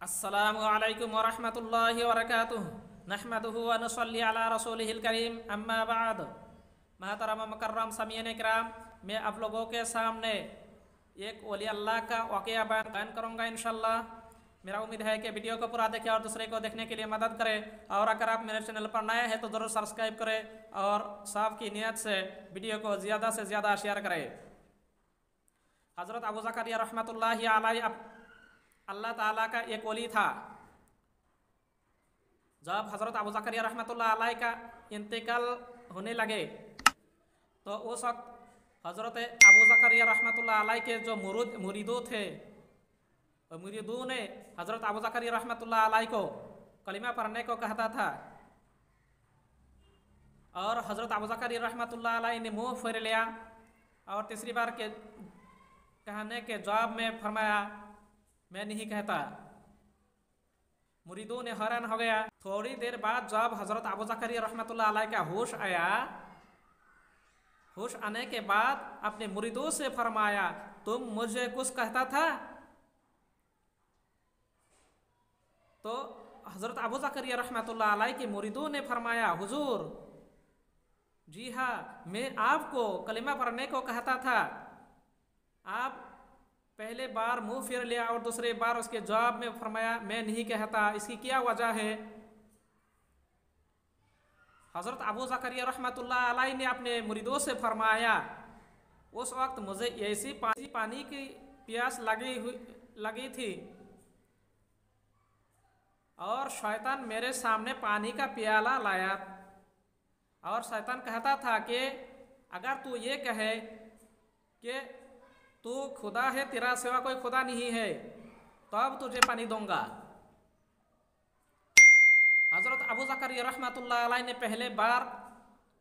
अस्सलामुअलैकुम वरहमतुल्लाहि वबरकातुहू नहमदुहु व नुसल्ली अला रसूलिहिल करीम अम्मा बाद। महतरम मुकर्रम समीन इकराम, मैं आप लोगों के सामने एक वली अल्लाह का वाक़या बयान करूँगा इंशाअल्लाह। मेरा उम्मीद है कि वीडियो को पूरा देखें और दूसरे को देखने के लिए मदद करें, और अगर आप मेरे चैनल पर नए हैं तो ज़रूर सब्सक्राइब करें और साफ की नीयत से वीडियो को ज़्यादा से ज़्यादा शेयर करें। हज़रत अबू ज़करिया रहमतुल्लाहि अलैहि अल्लाह ताला का एक वली था। जब हज़रत अबू ज़करिया रहमतुल्लाहि अलैहि का इंतकाल होने लगे तो उस वक्त हज़रत अबू ज़करिया रहमतुल्लाहि अलैहि के जो मुरीदों थे, मुरीदों ने हज़रत अबू ज़करिया रहमतुल्लाहि अलैहि को कलिमा पढ़ने को कहता था, और हज़रत अबू ज़करिया रहमतुल्लाहि अलैहि ने मुँह फेर लिया और तीसरी बार के कहने के जवाब में फरमाया, मैं नहीं कहता। मुरीदों ने हैरान हो गया। थोड़ी देर बाद जब हज़रत अबू ज़करिया रहमतुल्लाहि अलैहि का होश आया, होश आने के बाद अपने मुरीदों से फरमाया, तुम मुझे कुछ कहता था? तो हज़रत अबू ज़करिया रहमतुल्लाहि अलैहि के मुरीदों ने फरमाया, हुजूर जी हाँ, मैं आपको कलिमा पढ़ने को कहता था, आप पहले बार मुंह फेर लिया और दूसरे बार उसके जवाब में फरमाया मैं नहीं कहता, इसकी क्या वजह है? हज़रत अबू ज़करिया रहमतुल्लाहि अलैहि ने अपने मुरीदों से फरमाया, उस वक्त मुझे ऐसी पानी की प्यास लगी थी और शैतान मेरे सामने पानी का प्याला लाया, और शैतान कहता था कि अगर तू ये कहे कि तू खुदा है, तेरा सिवा कोई खुदा नहीं है, तो अब तुझे पानी दूंगा। हज़रत अबू ज़करिया रहमतुल्लाहि अलैहि ने पहले बार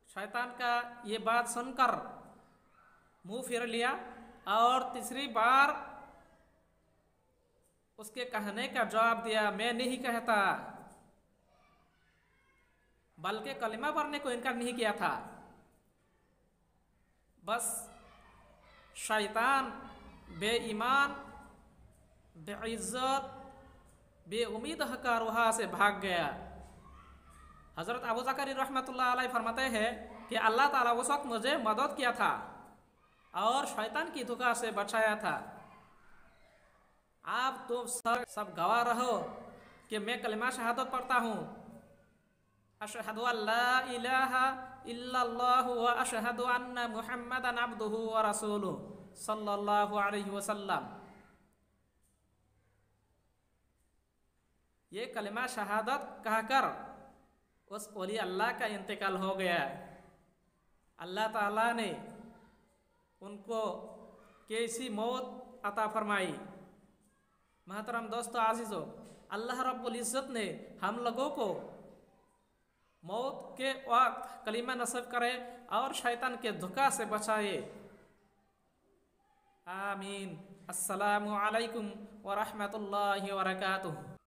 शैतान का ये बात सुनकर मुंह फेर लिया, और तीसरी बार उसके कहने का जवाब दिया, मैं नहीं कहता, बल्कि कलिमा पढ़ने को इनकार नहीं किया था। बस शैतान बेईमान, बेइज्जत, बेउम्मीद होकर वहाँ से भाग गया। हज़रत अबू ज़करिया रहमतुल्लाहि अलैहि फरमाते हैं कि अल्लाह ताला उस वक्त मुझे मदद किया था और शैतान की धोखा से बचाया था। आप तो सब गवाह रहो कि मैं कलिमा शहादत पढ़ता हूँ, अशहदु अल्ला इलाहा इल्लल्लाहु व अशहदु अन्ना मुहम्मदन अब्दुहु व रसूलुहु सल्लल्लाहु अलैहि वसल्लम। ये कलिमा शहादत कहकर उस वली अल्लाह का इंतकाल हो गया। अल्लाह ताला ने उनको कैसी मौत अता फरमाई। महतरम दोस्तों आज़ीज़ों, अल्लाह रब्बुल इज़्ज़त ने हम लोगों को मौत के वक्त कलिमा नसीब करे और शैतान के धोखा से बचाए। आमीन। अस्सलामु अलैकुम व रहमतुल्लाहि व बरकातुहू।